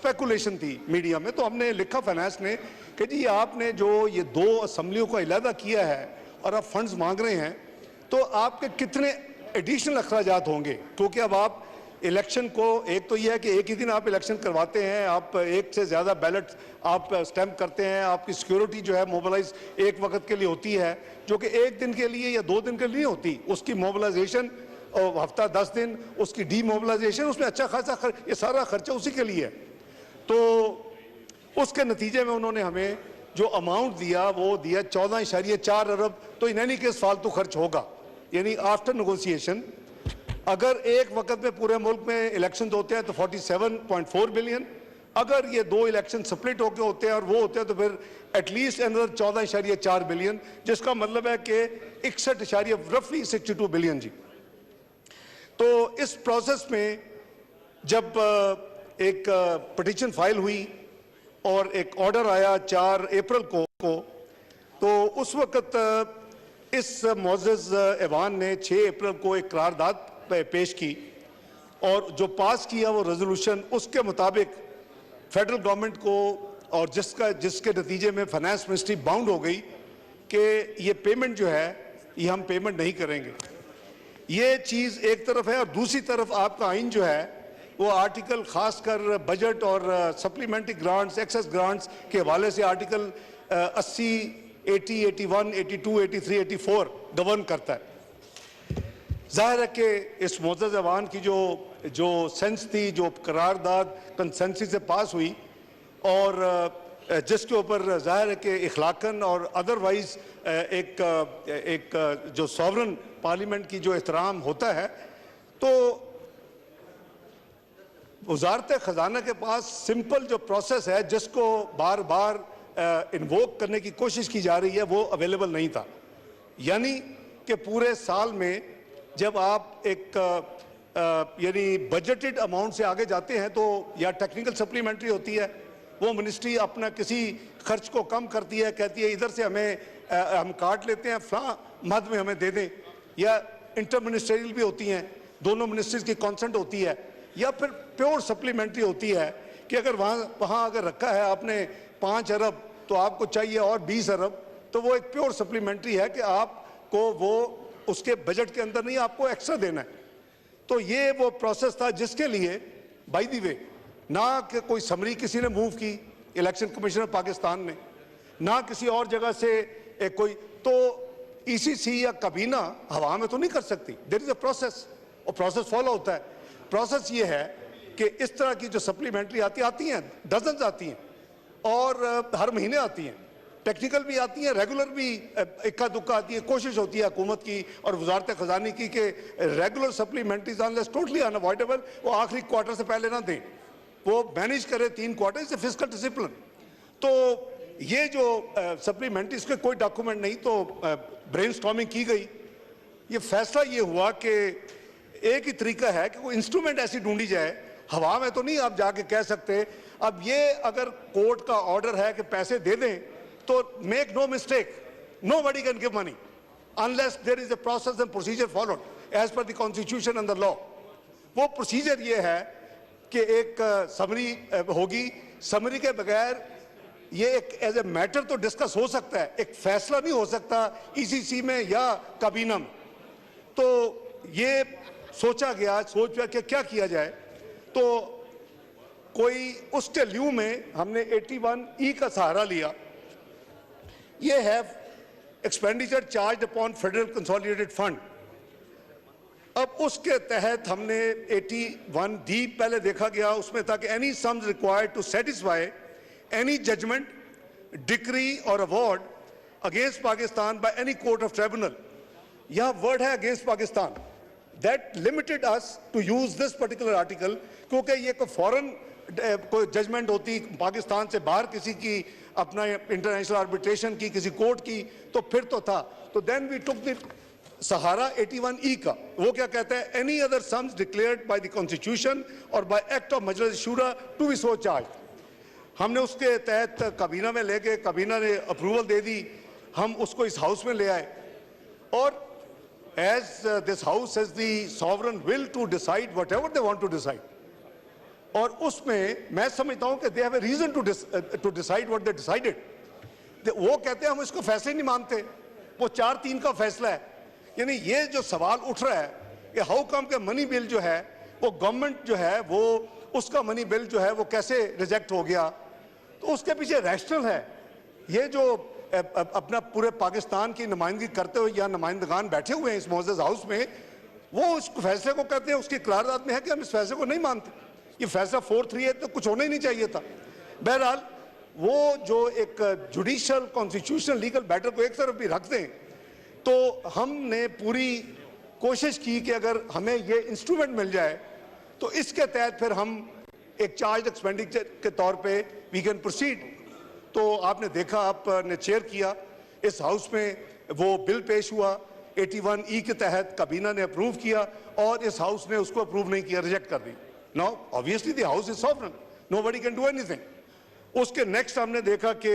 Speculation थी media में, तो हमने लिखा फाइनेंस ने कि जी आपने जो ये 2 असम्बलियों को अलहदा किया है और आप फंड्स मांग रहे हैं, तो आपके कितने एडिशनल अखराजात होंगे, क्योंकि अब आप इलेक्शन को, एक तो यह है कि एक ही दिन आप इलेक्शन करवाते हैं, आप एक से ज़्यादा बैलेट आप स्टैम्प करते हैं, आपकी सिक्योरिटी जो है मोबिलाइज एक वक्त के लिए होती है, जो कि एक दिन के लिए या 2 दिन के लिए नहीं होती, उसकी मोबिलाइजेशन हफ्ता 10 दिन, उसकी डीमोबिलाइजेशन, उसमें अच्छा खासा ये सारा खर्चा उसी के लिए है। तो उसके नतीजे में उन्होंने हमें जो अमाउंट दिया वो दिया 14.4 अरब, तो इन एनी केस फालतू खर्च होगा, यानी आफ्टर नेगोशिएशन अगर एक वक्त में पूरे मुल्क में इलेक्शन होते हैं तो 47.4 बिलियन, अगर ये 2 इलेक्शन स्प्लिट होके होते हैं और वो होते हैं तो फिर एटलीस्ट अनदर 14.4 बिलियन, जिसका मतलब है कि 61 रफली 62 बिलियन जी। तो इस प्रोसेस में जब एक पिटीशन फाइल हुई और एक ऑर्डर आया 4 अप्रैल को, तो उस वक्त इस मुअज़्ज़ज़ ऐवान ने 6 अप्रैल को एक करारदाद पेश की और जो पास किया वो रेजोल्यूशन, उसके मुताबिक फेडरल गवर्नमेंट को, और जिसके नतीजे में फाइनेंस मिनिस्ट्री बाउंड हो गई कि ये पेमेंट जो है ये हम पेमेंट नहीं करेंगे। ये चीज़ एक तरफ है, और दूसरी तरफ आपका आइन जो है वो आर्टिकल खासकर बजट और सप्लीमेंट्री ग्रांट्स, एक्सेस ग्रांट्स के हवाले से आर्टिकल 80, 80, 81, 82, 83, 84 गवर्न करता है। जाहिर है कि इस मुअज़्ज़ज़ ऐवान की जो सेंस थी, जो करारदाद कंसेंसस से पास हुई और जिसके ऊपर जाहिर है कि इखलाकन और अदरवाइज एक जो सॉवरन पार्लियामेंट की जो एहतराम होता है, तो वज़ारत ख़जाना के पास सिंपल जो प्रोसेस है जिसको बार बार इन्वोक करने की कोशिश की जा रही है वो अवेलेबल नहीं था। यानी कि पूरे साल में जब आप एक यानी बजटेड अमाउंट से आगे जाते हैं तो या टेक्निकल सप्लीमेंट्री होती है, वो मिनिस्ट्री अपना किसी खर्च को कम करती है, कहती है इधर से हम काट लेते हैं, फलां मद में हमें दे दें, या इंटर मिनिस्ट्रियल भी होती हैं, दोनों मिनिस्ट्रीज की कॉन्सेंट होती है, या फिर प्योर सप्लीमेंट्री होती है कि अगर वहाँ अगर रखा है आपने 5 अरब तो आपको चाहिए और 20 अरब, तो वो एक प्योर सप्लीमेंट्री है कि आपको वो उसके बजट के अंदर नहीं, आपको एक्स्ट्रा देना है। तो ये वो प्रोसेस था जिसके लिए बाय द वे ना कि कोई समरी किसी ने मूव की, इलेक्शन कमीशन ऑफ पाकिस्तान ने, ना किसी और जगह से कोई, तो ईसीसी या काबीना हवा में तो नहीं कर सकती, देयर इज अ प्रोसेस, और प्रोसेस फॉलो होता है। प्रोसेस ये है कि इस तरह की जो सप्लीमेंट्री आती हैं, डजन्स आती हैं और हर महीने आती हैं, टेक्निकल भी आती हैं, रेगुलर भी इक्का दुक्का आती है। कोशिश होती है हुकूमत की और वजारत ख़जाने की कि regular supplementaries unless totally unavoidable वो आखिरी क्वार्टर से पहले ना दें, वो मैनेज करे 3 क्वार्टर से फिस्कल डिसिप्लिन। तो ये जो सप्लीमेंट्रीज के कोई डॉक्यूमेंट नहीं, तो ब्रेनस्टॉर्मिंग की गई, ये फैसला ये हुआ कि एक ही तरीका है कि कोई इंस्ट्रूमेंट ऐसी ढूंढी जाए, हवा में तो नहीं आप जाके कह सकते। अब ये अगर कोर्ट का ऑर्डर है कि पैसे दे दें, तो make no mistake, nobody can give money unless there is a process and procedure followed as per the constitution and the law। वो प्रोसीजर ये है कि एक समरी होगी, समरी के बगैर ये एक एज ए मैटर तो डिस्कस हो सकता है, एक फैसला नहीं हो सकता ईसीसी में या काबीना में। तो ये सोचा गया कि क्या किया जाए, तो कोई उसके ल्यू में हमने 81E का सहारा लिया। ये है expenditure charge upon federal consolidated fund. अब उसके तहत हमने 81D पहले देखा गया, उसमें था कि any sums required to satisfy any judgment, decree और award against Pakistan by any court of tribunal. यह वर्ड है against Pakistan, that limited us to use this particular article, क्योंकि ये कोई फॉरेन कोई जजमेंट होती पाकिस्तान से बाहर किसी की, अपना इंटरनेशनल आर्बिट्रेशन की, किसी कोर्ट की, तो फिर तो था। तो देन वी टुक द सहारा 81E का। वो क्या कहता है, any other sums declared by the constitution और by act of Majlis Shura to B so charge. हमने उसके तहत काबीना में ले गए, काबीना ने अप्रूवल दे दी, हम उसको इस हाउस में ले आए, और as this house has the sovereign will to decide whatever they want to decide, और उसमें मैं समझता हूं कि they have a reason to decide what they decided. वो कहते हैं हम इसको फैसले नहीं मानते, वो 4-3 का फैसला है। यानी ये जो सवाल उठ रहा है कि हाउ कम के मनी बिल जो है वो गवर्नमेंट जो है वो उसका मनी बिल जो है वो कैसे रिजेक्ट हो गया, तो उसके पीछे रैशनल है। ये जो अपना पूरे पाकिस्तान की नुमाइंदगी करते हुए या नुमाइंदगान बैठे हुए हैं इस मोअज़्ज़ज़ हाउस में, वो उस फैसले को कहते हैं, उसकी करारदाद में है कि हम इस फैसले को नहीं मानते। ये फैसला 438 तो कुछ होना ही नहीं चाहिए था। बहरहाल वो जो एक जुडिशल कॉन्स्टिट्यूशनल लीगल बैटर को एक तरफ भी रख दें, तो हमने पूरी कोशिश की कि अगर हमें ये इंस्ट्रूमेंट मिल जाए तो इसके तहत फिर हम एक चार्ज एक्सपेंडिचर के तौर पे वी कैन प्रोसीड। तो आपने देखा, आपने चेयर किया, इस हाउस में वो बिल पेश हुआ 81E के तहत, काबीना ने अप्रूव किया और इस हाउस ने उसको अप्रूव नहीं किया, रिजेक्ट कर दी। Now obviously the house is sovereign, nobody can do anything. उसके नेक्स्ट हमने देखा कि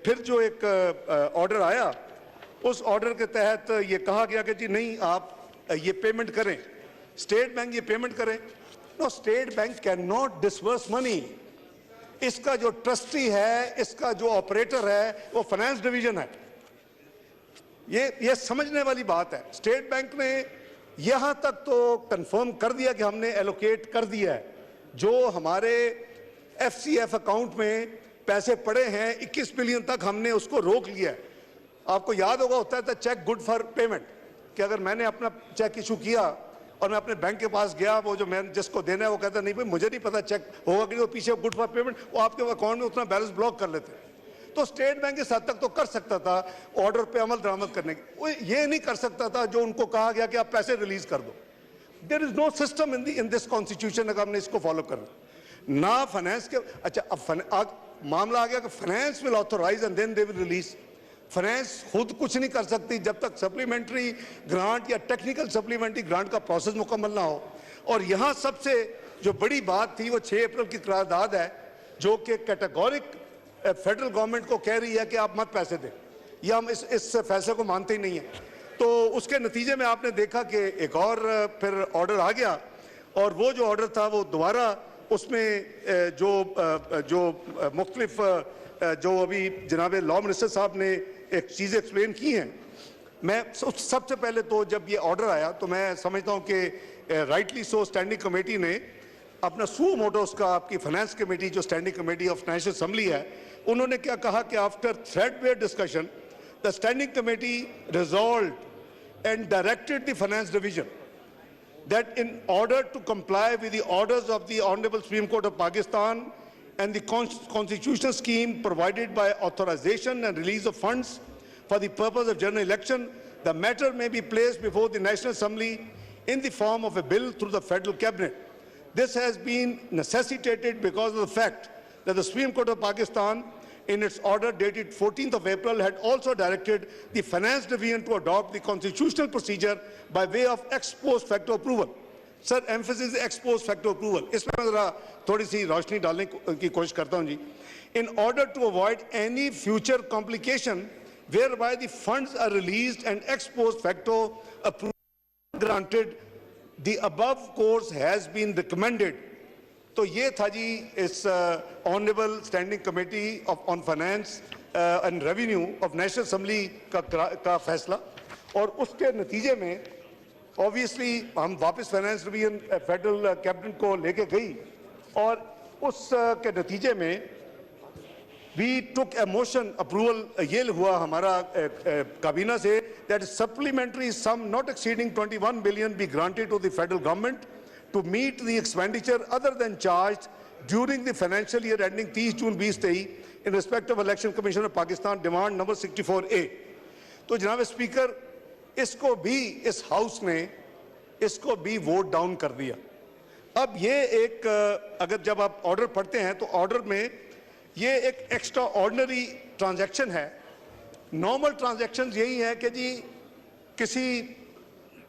फिर जो एक ऑर्डर आया, उस ऑर्डर के तहत ये कहा गया कि जी नहीं, आप ये पेमेंट करें, स्टेट बैंक ये पेमेंट करें। No, state bank can not disburse money. इसका जो ट्रस्टी है, इसका जो ऑपरेटर है, वो फाइनेंस डिवीजन है। ये समझने वाली बात है। स्टेट बैंक ने यहां तक तो कंफर्म कर दिया कि हमने एलोकेट कर दिया है, जो हमारे FCF अकाउंट में पैसे पड़े हैं 21 बिलियन तक हमने उसको रोक लिया है। आपको याद होगा, होता था चेक गुड फॉर पेमेंट, कि अगर मैंने अपना चेक इशू किया और मैं अपने बैंक के पास गया, वो जो मैं जिसको देना है वो कहता नहीं भाई मुझे नहीं पता चेक होगा कि नहीं, वो पीछे गुड फॉर पेमेंट, वो आपके अकाउंट में उतना बैलेंस ब्लॉक कर लेते। तो स्टेट बैंक इस हद तक तो कर सकता था ऑर्डर पे अमल दरामद करने की, वो ये नहीं कर सकता था जो उनको कहा गया कि आप पैसे रिलीज कर दो। There is no system in this constitution, अगर हमने इसको फॉलो करना ना फाइनेंस के। अच्छा, अब मामला आ गया कि finance will authorise and then they will release. Finance खुद कुछ नहीं कर सकती जब तक सप्लीमेंट्री ग्रांट या टेक्निकल सप्लीमेंट्री ग्रांट का प्रोसेस मुकम्मल ना हो। और यहाँ सबसे जो बड़ी बात थी वो 6 अप्रैल की करारदाद है, जो कि कैटेगोरिक फेडरल गवर्नमेंट को कह रही है कि आप मत पैसे दें, या हम इस फैसले को मानते ही नहीं है। तो उसके नतीजे में आपने देखा कि एक और फिर ऑर्डर आ गया, और वो जो ऑर्डर था वो दोबारा उसमें जो मुख्तलिफ जो अभी जनाब लॉ मिनिस्टर साहब ने एक चीज़ एक्सप्लेन की हैं। मैं सबसे पहले तो जब ये ऑर्डर आया तो मैं समझता हूँ कि राइटली सो स्टैंडिंग कमेटी ने अपना सू मोटो, उसका आपकी फाइनेंस कमेटी जो standing committee of national assembly है, उन्होंने क्या कहा कि after threadbare discussion the standing committee resolved and directed the finance division that in order to comply with the orders of the Honorable Supreme Court of Pakistan and the constitutional scheme provided by authorization and release of funds for the purpose of general election, the matter may be placed before the National Assembly in the form of a bill through the Federal Cabinet. This has been necessitated because of the fact that the Supreme Court of Pakistan in its order dated 14th of April had also directed the Finance Division to adopt the constitutional procedure by way of ex post facto approval. Sir, emphasis ex post facto approval. इसमें मैं जरा थोड़ी सी रोशनी डालने की कोशिश करता हूँ जी. In order to avoid any future complication whereby the funds are released and ex post facto approval granted, the above course has been recommended. तो ये था जी इस honourable standing committee on finance and revenue of national assembly का फैसला। और उसके नतीजे में ऑब्वियसली हम वापस फाइनेंस डिवीजन फेडरल कैबिनेट को लेके गई, और उस के नतीजे में we took a motion approval, ये हुआ हमारा काबीना से, that supplementary sum not exceeding 21 billion be granted to the federal government to meet the expenditure other than charged during the financial year ending 30 June 2023 in respect of Election Commission of Pakistan, demand number 64A. तो जनाब speaker, इसको भी इस house ने इसको भी vote down कर दिया। अब ये एक अगर जब आप ऑर्डर पढ़ते हैं तो ऑर्डर में ये एक एक्स्ट्रा ऑर्डिनरी ट्रांजैक्शन है। नॉर्मल ट्रांजैक्शन यही है कि जी किसी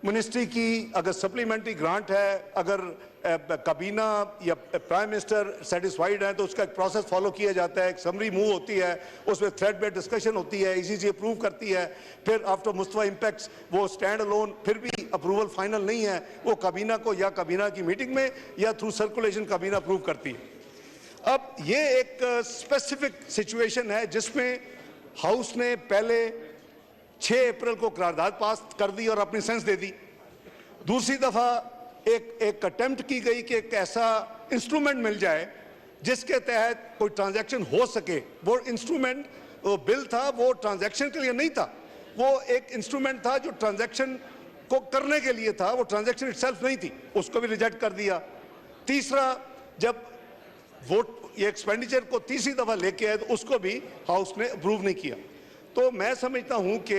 मिनिस्ट्री की अगर सप्लीमेंट्री ग्रांट है, अगर काबीना या प्राइम मिनिस्टर सेटिस्फाइड है तो उसका एक प्रोसेस फॉलो किया जाता है, एक समरी मूव होती है, उसमें थ्रेड बेस्ड डिस्कशन होती है, ईसीसी अप्रूव करती है, फिर आफ्टर मुस्तफा इम्पैक्ट्स वो स्टैंड अलोन फिर भी अप्रूवल फाइनल नहीं है, वो काबीना को या काबीना की मीटिंग में या थ्रू सर्कुलेशन काबीना अप्रूव करती है। अब ये एक स्पेसिफिक सिचुएशन है जिसमें हाउस ने पहले 6 अप्रैल को करारदाद पास कर दी और अपनी सेंस दे दी। दूसरी दफा एक अटेम्प्ट की गई कि एक ऐसा इंस्ट्रूमेंट मिल जाए जिसके तहत कोई ट्रांजैक्शन हो सके। वो इंस्ट्रूमेंट, वो बिल था, वो ट्रांजैक्शन के लिए नहीं था, वो एक इंस्ट्रूमेंट था जो ट्रांजैक्शन को करने के लिए था, वो ट्रांजैक्शन इटसेल्फ नहीं थी, उसको भी रिजेक्ट कर दिया। तीसरा, जब वोट ये एक्सपेंडिचर को तीसरी दफा लेके आए तो उसको भी हाउस ने अप्रूव नहीं किया। तो मैं समझता हूं कि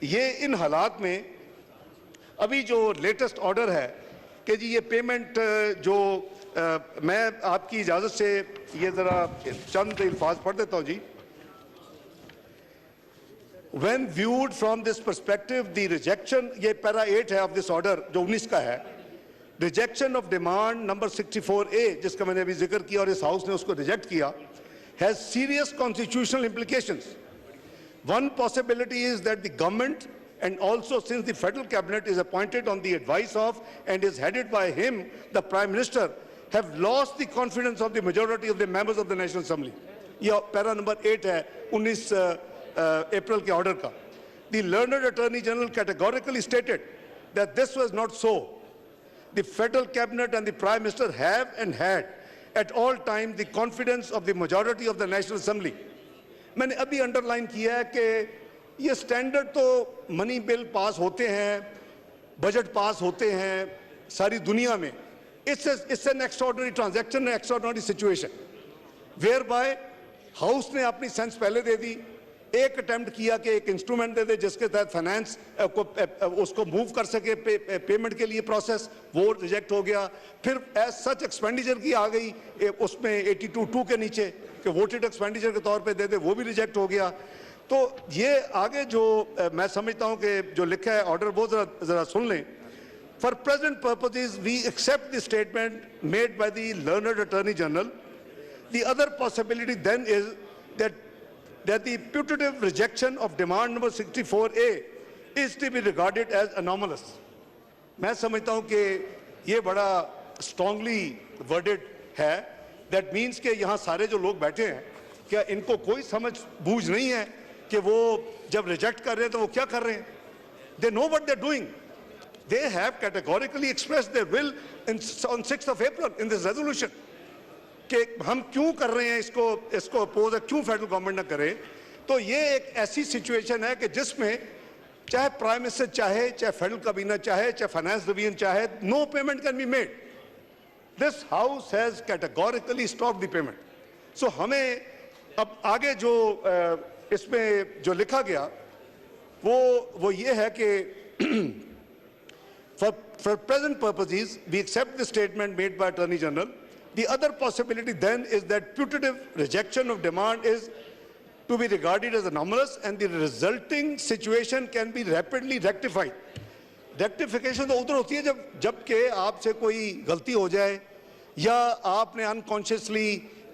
ये इन हालात में अभी जो लेटेस्ट ऑर्डर है कि जी ये पेमेंट जो मैं आपकी इजाजत से ये जरा चंद अल्फाज पढ़ देता हूं जी। When viewed from this perspective, the rejection, ये पैरा 8 है ऑफ दिस ऑर्डर जो 19 का है, rejection of demand number 64A जिसका मैंने अभी जिक्र किया और इस हाउस ने उसको रिजेक्ट किया, has serious constitutional implications. One possibility is that the government, and also since the federal cabinet is appointed on the advice of and is headed by him, the Prime Minister, have lost the confidence of the majority of the members of the National Assembly. यह para number 8 है 19 अप्रैल के order का। The learned Attorney General categorically stated that this was not so. The federal cabinet and the Prime Minister have and had at all times the confidence of the majority of the National Assembly. मैंने अभी underline किया है कि ये standard तो money bill pass होते हैं, budget pass होते हैं सारी दुनिया में। It's an extraordinary transaction, an extraordinary situation whereby house ने अपनी सेंस पहले दे दी, एक अटेम्प्ट किया कि एक इंस्ट्रूमेंट दे दे जिसके तहत फाइनेंस को उसको मूव कर सके पेमेंट के लिए प्रोसेस, वो रिजेक्ट हो गया। फिर एज सच एक्सपेंडिचर की आ गई उसमें 82(2) के नीचे कि वोटेड एक्सपेंडिचर के तौर पे दे दे, वो भी रिजेक्ट हो गया। तो ये आगे जो मैं समझता हूँ कि जो लिखा है ऑर्डर वो जरा सुन लें। For present purposes we accept the statement made by the learned attorney general. The other possibility then is that the putative rejection of demand number 64A is to be regarded as anomalous. मैं समझता हूँ कि ये बड़ा strongly worded है। That means कि यहाँ सारे जो लोग बैठे हैं क्या इनको कोई समझ बूझ नहीं है कि वो जब रिजेक्ट कर रहे हैं तो वो क्या कर रहे हैं? They know what they're doing. They have categorically expressed their will on 6th of April in this resolution. कि हम क्यों कर रहे हैं इसको अपोज है, क्यों फेडरल गवर्नमेंट ना करे। तो ये एक ऐसी सिचुएशन है कि जिसमें चाहे प्राइम मिनिस्टर चाहे फेडरल कैबिनेट चाहे फाइनेंस डिवीजन चाहे, no payment can be made. This house has categorically stop the payment. So हमें अब आगे जो इसमें जो लिखा गया वो ये है कि for present purposes we accept the statement made by attorney general. The other possibility then is that putative rejection of demand is to be regarded as anomalous and the resulting situation can be rapidly rectified. Rectification तो उधर होती है जब के आपसे कोई गलती हो जाए या आपने अनकॉन्शियसली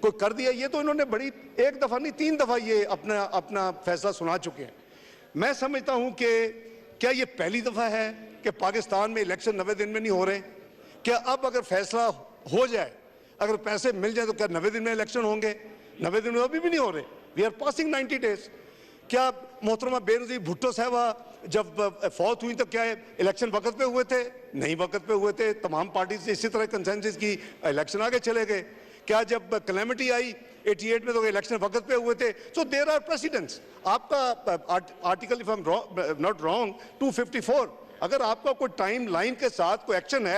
कोई कर दिया। ये तो इन्होंने बड़ी एक दफ़ा नहीं 3 दफ़ा ये अपना फैसला सुना चुके हैं। मैं समझता हूँ कि क्या ये पहली दफ़ा है कि पाकिस्तान में इलेक्शन 90 दिन में नहीं हो रहे? क्या अब अगर फैसला हो जाए, अगर पैसे मिल जाए तो क्या 90 दिन में इलेक्शन होंगे? 90 दिन में अभी भी नहीं हो रहे। We are passing 90 days. क्या मोहतरमा बेनज़ीर भुट्टो साहबा जब फौत हुई तो क्या इलेक्शन वक्त पे हुए थे? नहीं वक्त पे हुए थे। तमाम पार्टी से इसी तरह कंसेंसस की इलेक्शन आगे चले गए। क्या जब कैलेमिटी आई 88 में तो इलेक्शन वक्त पे हुए थे? So there are presidents. आपका article if I am not wrong 254, अगर आपका कोई टाइम लाइन के साथ कोई एक्शन है